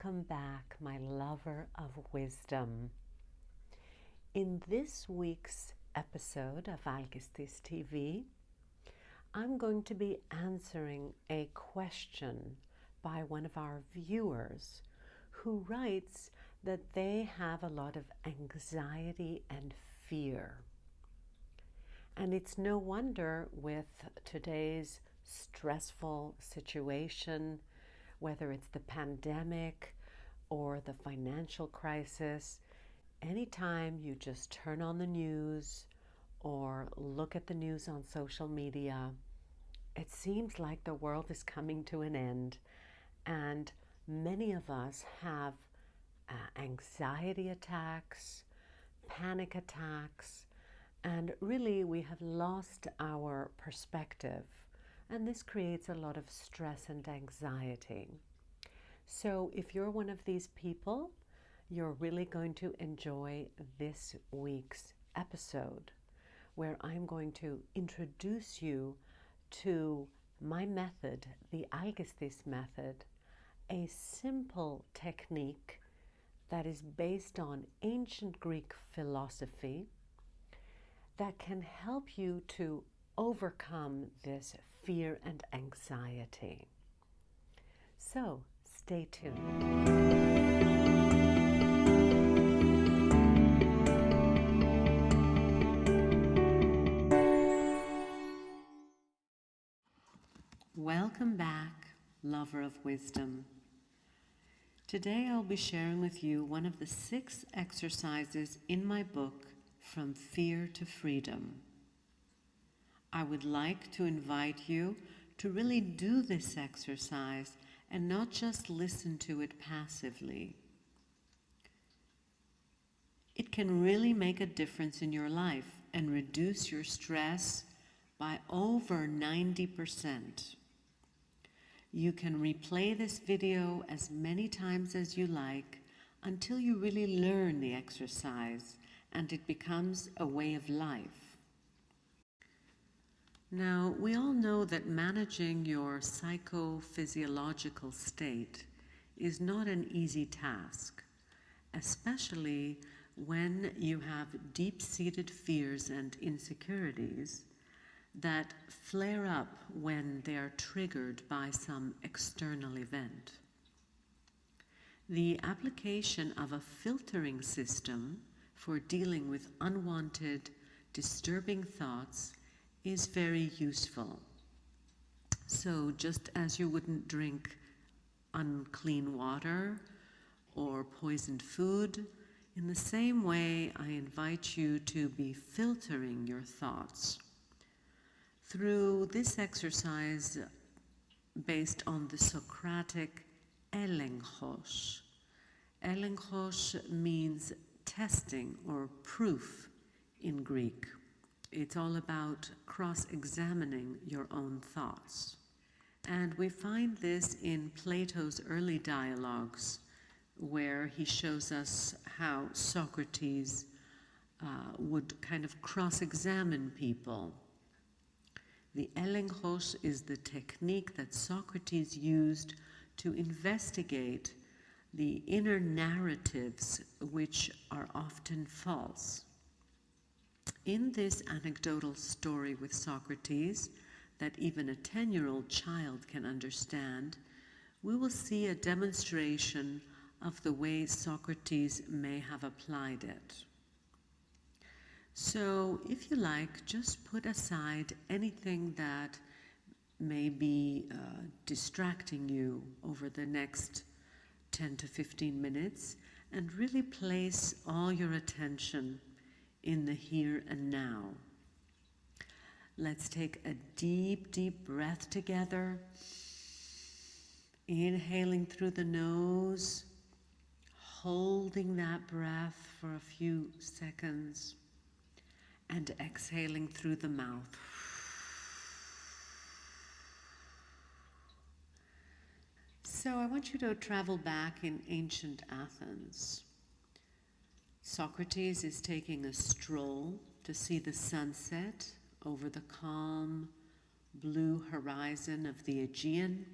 Welcome back, my lover of wisdom. In this week's episode of Alkistis TV, I'm going to be answering a question by one of our viewers who writes that they have a lot of anxiety and fear. And it's no wonder with today's stressful situation, whether it's the pandemic or the financial crisis, anytime you just turn on the news or look at the news on social media, it seems like the world is coming to an end, and many of us have anxiety attacks, panic attacks, and really we have lost our perspective. And this creates a lot of stress and anxiety. So if you're one of these people, you're really going to enjoy this week's episode, where I'm going to introduce you to my method, the Alkistis method, a simple technique that is based on ancient Greek philosophy that can help you to overcome this fear and anxiety. So, stay tuned. Welcome back, lover of wisdom. Today I'll be sharing with you one of the 6 exercises in my book, From Fear to Freedom. I would like to invite you to really do this exercise and not just listen to it passively. It can really make a difference in your life and reduce your stress by over 90%. You can replay this video as many times as you like until you really learn the exercise and it becomes a way of life. Now, we all know that managing your psychophysiological state is not an easy task, especially when you have deep-seated fears and insecurities that flare up when they are triggered by some external event. The application of a filtering system for dealing with unwanted, disturbing thoughts is very useful. So just as you wouldn't drink unclean water or poisoned food, in the same way I invite you to be filtering your thoughts through this exercise based on the Socratic elenchos. Elenchos means testing or proof in Greek. It's all about cross-examining your own thoughts. And we find this in Plato's early dialogues, where he shows us how Socrates would kind of cross-examine people. The elenchos is the technique that Socrates used to investigate the inner narratives which are often false. In this anecdotal story with Socrates, that even a 10-year-old child can understand, we will see a demonstration of the way Socrates may have applied it. So, if you like, just put aside anything that may be distracting you over the next 10 to 15 minutes and really place all your attention in the here and now. Let's take a deep, deep breath together. Inhaling through the nose, holding that breath for a few seconds, and exhaling through the mouth. So I want you to travel back in ancient Athens. Socrates is taking a stroll to see the sunset over the calm blue horizon of the Aegean,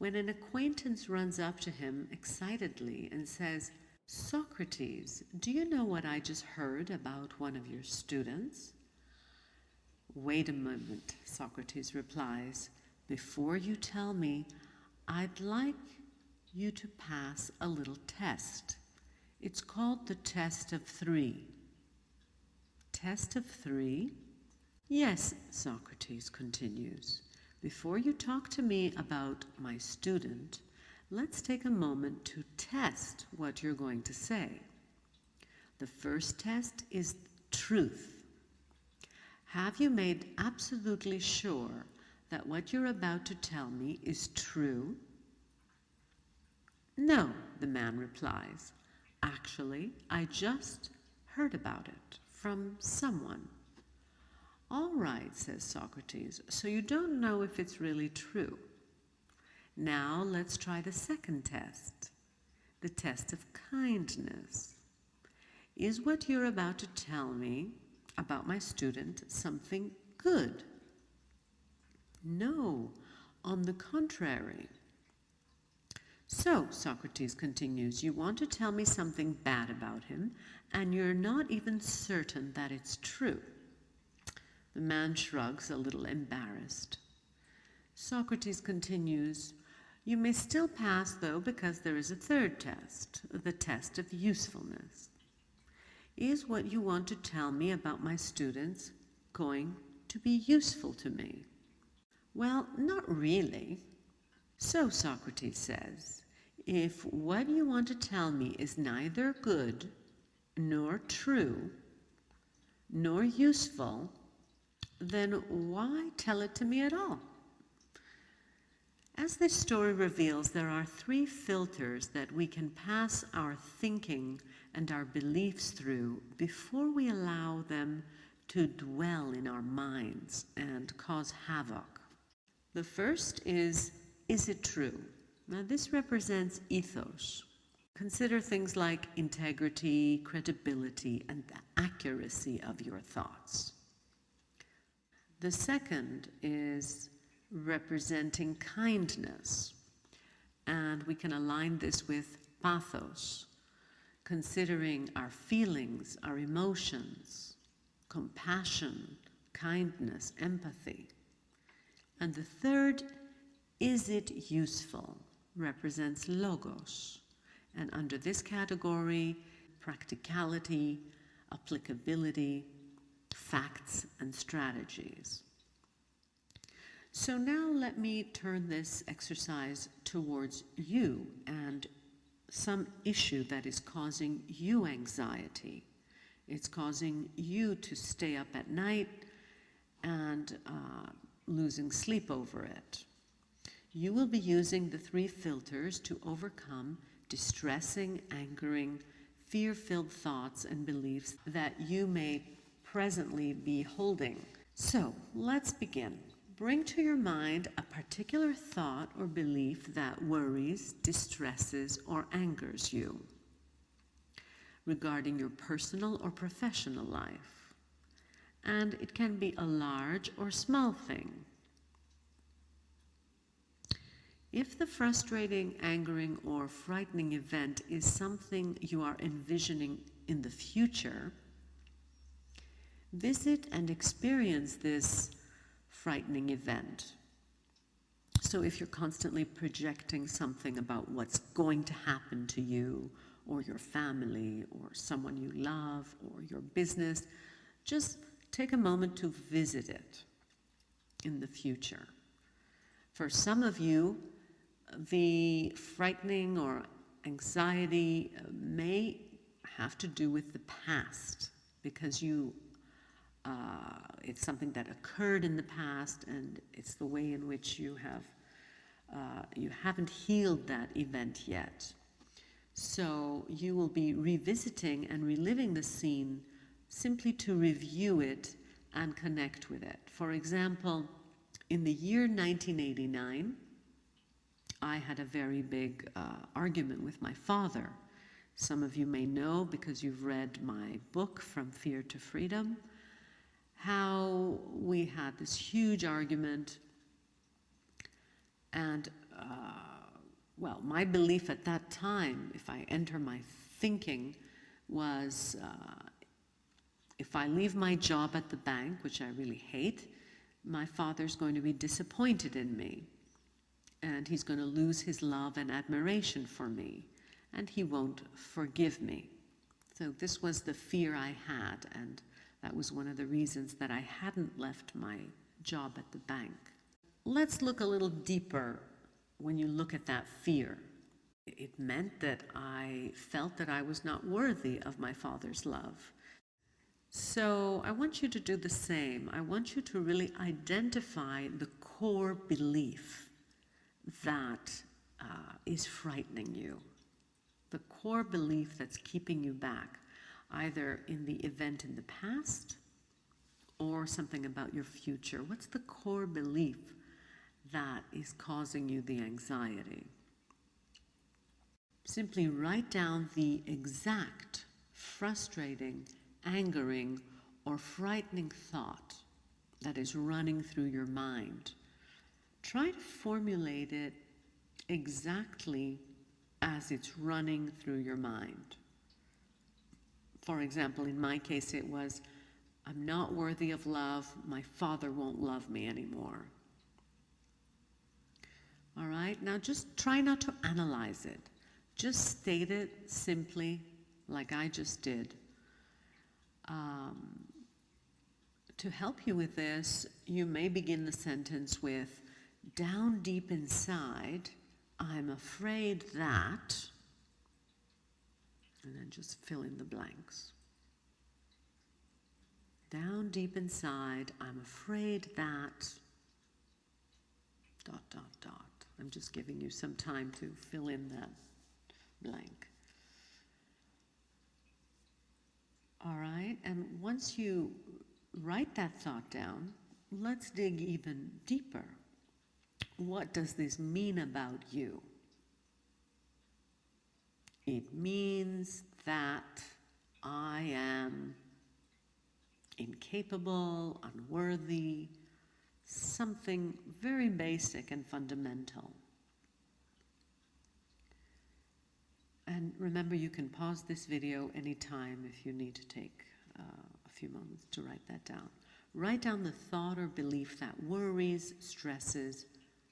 when an acquaintance runs up to him excitedly and says, "Socrates, do you know what I just heard about one of your students?" "Wait a moment," Socrates replies. "Before you tell me, I'd like you to pass a little test. It's called the test of 3. Test of 3? Yes, Socrates continues. Before you talk to me about my student, let's take a moment to test what you're going to say. The first test is truth. Have you made absolutely sure that what you're about to tell me is true?" "No," the man replies. "Actually, I just heard about it from someone." "All right," says Socrates, "so you don't know if it's really true. Now let's try the second test, the test of kindness. Is what you're about to tell me about my student something good?" "No, on the contrary." "So," Socrates continues, "you want to tell me something bad about him, and you're not even certain that it's true." The man shrugs, a little embarrassed. Socrates continues, "You may still pass, though, because there is a third test, the test of usefulness. Is what you want to tell me about my students going to be useful to me?" "Well, not really." "So," Socrates says, "if what you want to tell me is neither good, nor true, nor useful, then why tell it to me at all?" As this story reveals, there are 3 filters that we can pass our thinking and our beliefs through before we allow them to dwell in our minds and cause havoc. The first is it true? Now, this represents ethos. Consider things like integrity, credibility, and the accuracy of your thoughts. The second is representing kindness, and we can align this with pathos, considering our feelings, our emotions, compassion, kindness, empathy. And the third, is it useful, represents logos, and under this category, practicality, applicability, facts, and strategies. So now let me turn this exercise towards you and some issue that is causing you anxiety. It's causing you to stay up at night and losing sleep over it. You will be using the 3 filters to overcome distressing, angering, fear-filled thoughts and beliefs that you may presently be holding. So let's begin. Bring to your mind a particular thought or belief that worries, distresses, or angers you regarding your personal or professional life. And it can be a large or small thing. If the frustrating, angering, or frightening event is something you are envisioning in the future, visit and experience this frightening event. So if you're constantly projecting something about what's going to happen to you or your family or someone you love or your business, just take a moment to visit it in the future. For some of you, the frightening or anxiety may have to do with the past, because it's something that occurred in the past, and it's the way in which you haven't healed that event yet. So you will be revisiting and reliving the scene simply to review it and connect with it. For example, in the year 1989, I had a very big argument with my father. Some of you may know, because you've read my book, From Fear to Freedom, how we had this huge argument, and well, my belief at that time, if I enter my thinking, was if I leave my job at the bank, which I really hate, my father's going to be disappointed in me, and he's going to lose his love and admiration for me, and he won't forgive me. So this was the fear I had, and that was one of the reasons that I hadn't left my job at the bank. Let's look a little deeper when you look at that fear. It meant that I felt that I was not worthy of my father's love. So I want you to do the same. I want you to really identify the core belief that is frightening you. The core belief that's keeping you back, either in the event in the past or something about your future. What's the core belief that is causing you the anxiety? Simply write down the exact frustrating, angering, or frightening thought that is running through your mind. Try to formulate it exactly as it's running through your mind. For example, in my case, it was, I'm not worthy of love, my father won't love me anymore. All right, now just try not to analyze it. Just state it simply, like I just did. To help you with this, you may begin the sentence with, down deep inside, I'm afraid that, and then just fill in the blanks. Down deep inside, I'm afraid that, ... I'm just giving you some time to fill in that blank. All right, and once you write that thought down, let's dig even deeper. What does this mean about you? It means that I am incapable, unworthy, something very basic and fundamental. And remember, you can pause this video anytime if you need to take a few moments to write that down. Write down the thought or belief that worries, stresses,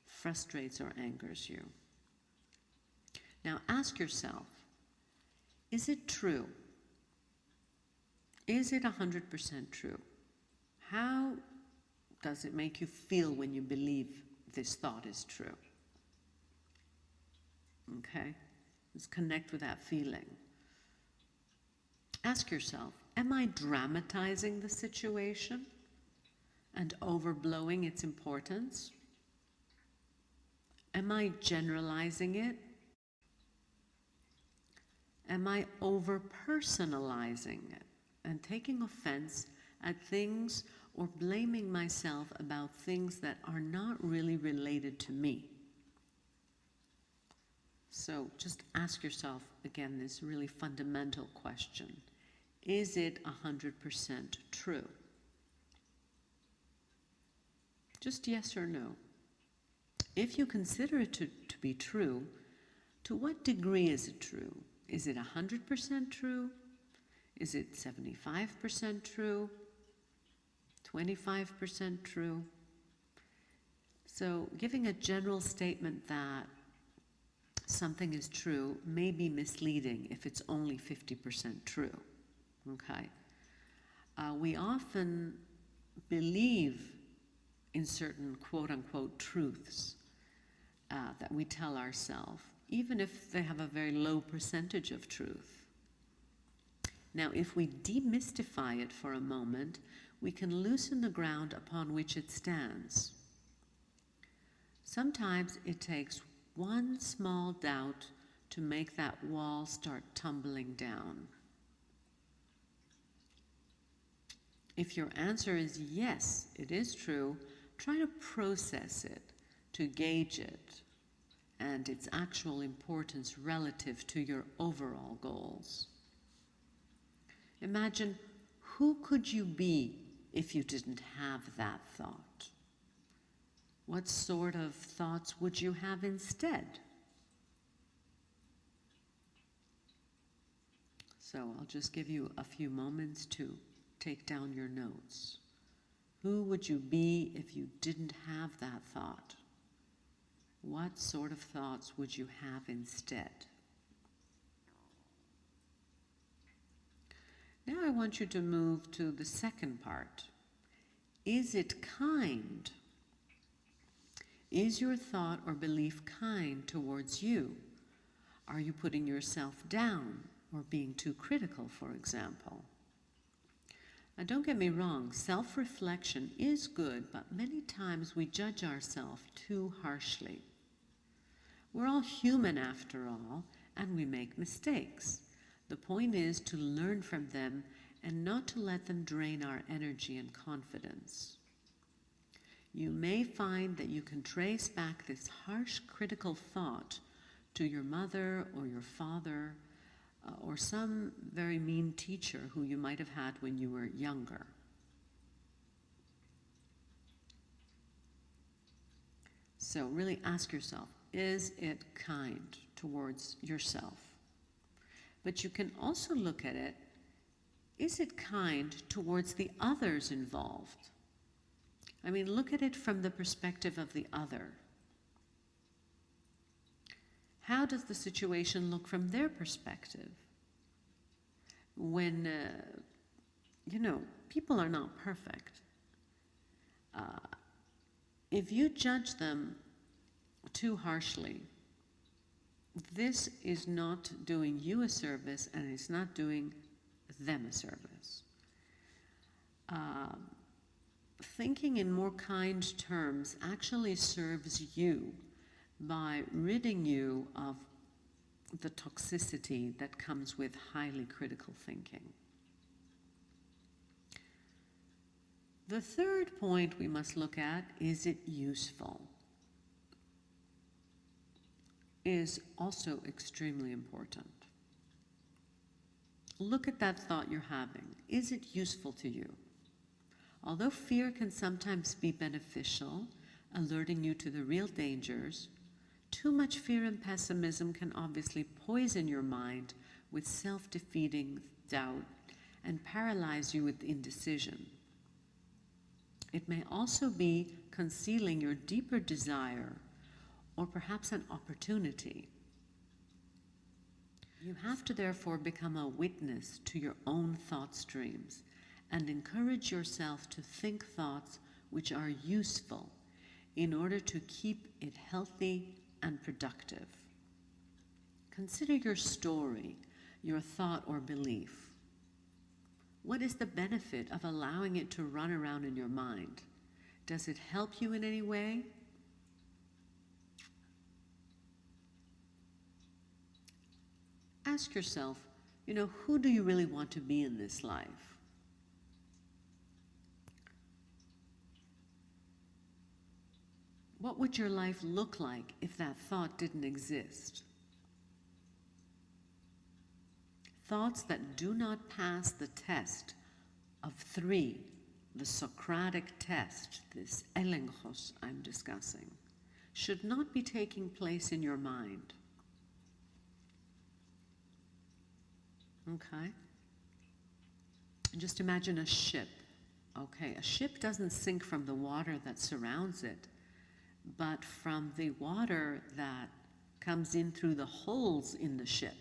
frustrates, or angers you. Now ask yourself, is it true? Is it 100% true? How does it make you feel when you believe this thought is true? Okay? Let's connect with that feeling. Ask yourself, am I dramatizing the situation and overblowing its importance? Am I generalizing it? Am I over-personalizing it and taking offense at things or blaming myself about things that are not really related to me? So just ask yourself, again, this really fundamental question. Is it 100% true? Just yes or no. If you consider it to be true, to what degree is it true? Is it 100% true? Is it 75% true? 25% true? So giving a general statement that something is true may be misleading if it's only 50% true, okay? We often believe in certain quote-unquote truths that we tell ourselves, even if they have a very low percentage of truth. Now, if we demystify it for a moment, we can loosen the ground upon which it stands. Sometimes it takes one small doubt to make that wall start tumbling down. If your answer is yes, it is true, try to process it, to gauge it, and its actual importance relative to your overall goals. Imagine, who could you be if you didn't have that thought? What sort of thoughts would you have instead? So I'll just give you a few moments to take down your notes. Who would you be if you didn't have that thought? What sort of thoughts would you have instead? Now I want you to move to the second part. Is it kind? Is your thought or belief kind towards you? Are you putting yourself down or being too critical, for example? Now, don't get me wrong, self-reflection is good, but many times we judge ourselves too harshly. We're all human after all, and we make mistakes. The point is to learn from them and not to let them drain our energy and confidence. You may find that you can trace back this harsh, critical thought to your mother or your father or some very mean teacher who you might have had when you were younger. So really ask yourself, is it kind towards yourself? But you can also look at it, is it kind towards the others involved? I mean, look at it from the perspective of the other. How does the situation look from their perspective? When, people are not perfect. If you judge them too harshly, this is not doing you a service, and it's not doing them a service. Thinking in more kind terms actually serves you by ridding you of the toxicity that comes with highly critical thinking. The third point we must look at, is it useful? Is also extremely important. Look at that thought you're having. Is it useful to you? Although fear can sometimes be beneficial, alerting you to the real dangers, too much fear and pessimism can obviously poison your mind with self-defeating doubt and paralyze you with indecision. It may also be concealing your deeper desire or perhaps an opportunity. You have to therefore become a witness to your own thought streams and encourage yourself to think thoughts which are useful in order to keep it healthy and productive. Consider your story, your thought or belief. What is the benefit of allowing it to run around in your mind? Does it help you in any way? Ask yourself, who do you really want to be in this life? What would your life look like if that thought didn't exist? Thoughts that do not pass the test of 3, the Socratic test, this elenkos I'm discussing, should not be taking place in your mind. Okay? Just imagine a ship. Okay, a ship doesn't sink from the water that surrounds it, but from the water that comes in through the holes in the ship.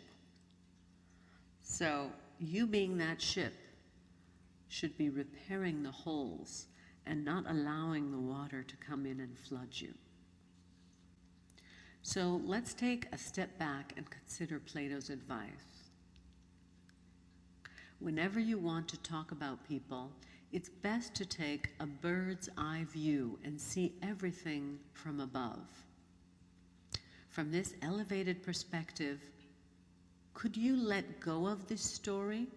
So you being that ship should be repairing the holes and not allowing the water to come in and flood you. So let's take a step back and consider Plato's advice. Whenever you want to talk about people, it's best to take a bird's eye view and see everything from above. From this elevated perspective, could you let go of this story?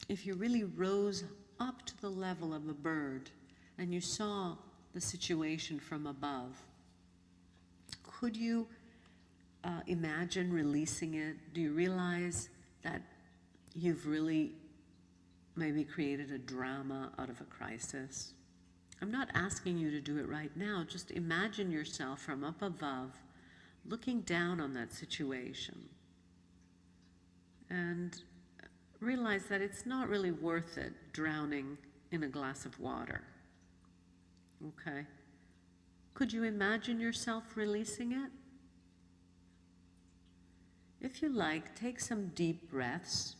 If you really rose up to the level of a bird and you saw the situation from above, could you imagine releasing it? Do you realize that you've really maybe created a drama out of a crisis? I'm not asking you to do it right now. Just imagine yourself from up above looking down on that situation and realize that it's not really worth it drowning in a glass of water. Okay? Could you imagine yourself releasing it? If you like, take some deep breaths.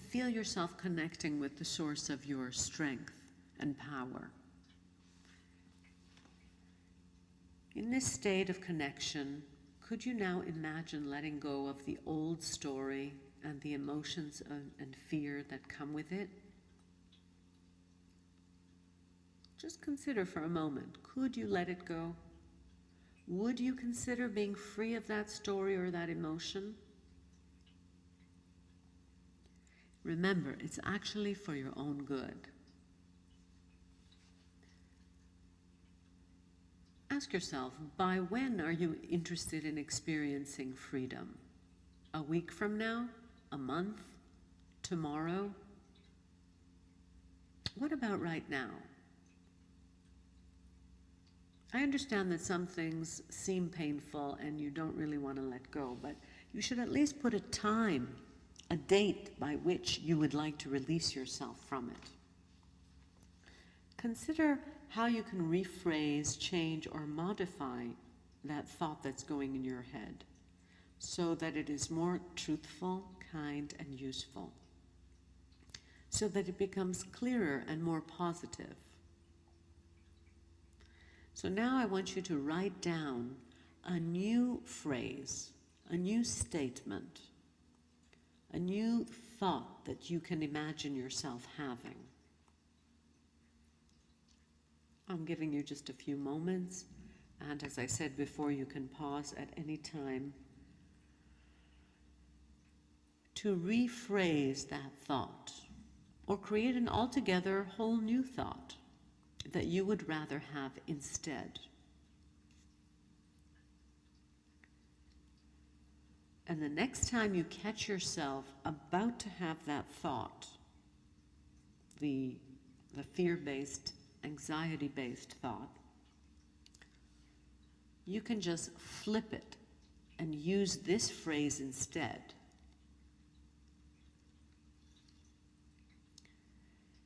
Feel yourself connecting with the source of your strength and power. In this state of connection, could you now imagine letting go of the old story and the emotions and fear that come with it? Just consider for a moment, could you let it go? Would you consider being free of that story or that emotion? Remember, it's actually for your own good. Ask yourself, by when are you interested in experiencing freedom? A week from now? A month? Tomorrow? What about right now? I understand that some things seem painful and you don't really want to let go, but you should at least put a time, a date by which you would like to release yourself from it. Consider how you can rephrase, change, or modify that thought that's going in your head so that it is more truthful, kind, and useful, so that it becomes clearer and more positive. So now I want you to write down a new phrase, a new statement, a new thought that you can imagine yourself having. I'm giving you just a few moments, and as I said before, you can pause at any time to rephrase that thought or create an altogether whole new thought that you would rather have instead. And the next time you catch yourself about to have that thought, the fear-based, anxiety-based thought, you can just flip it and use this phrase instead.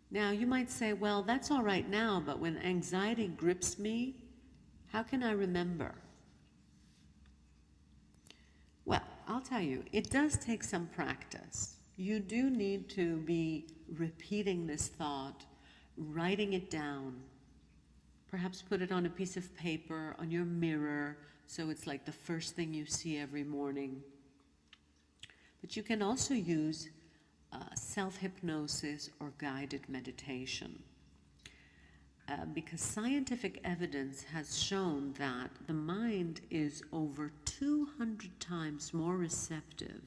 Now, you might say, well, that's all right now, but when anxiety grips me, how can I remember? Well, I'll tell you, it does take some practice. You do need to be repeating this thought, writing it down. Perhaps put it on a piece of paper, on your mirror, so it's like the first thing you see every morning. But you can also use self-hypnosis or guided meditation. Because scientific evidence has shown that the mind is over 200 times more receptive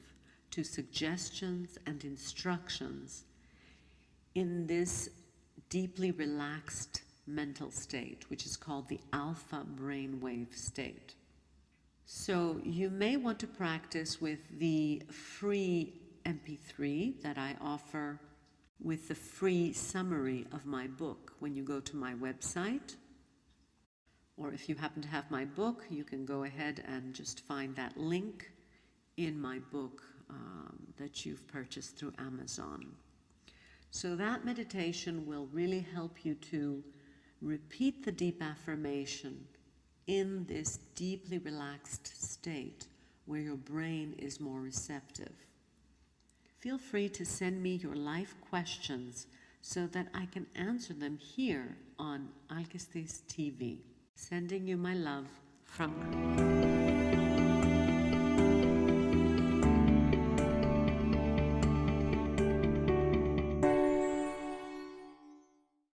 to suggestions and instructions in this deeply relaxed mental state, which is called the alpha brainwave state. So you may want to practice with the free MP3 that I offer with the free summary of my book when you go to my website. Or if you happen to have my book, you can go ahead and just find that link in my book that you've purchased through Amazon. So that meditation will really help you to repeat the deep affirmation in this deeply relaxed state where your brain is more receptive. Feel free to send me your life questions so that I can answer them here on Alkistis TV. Sending you my love from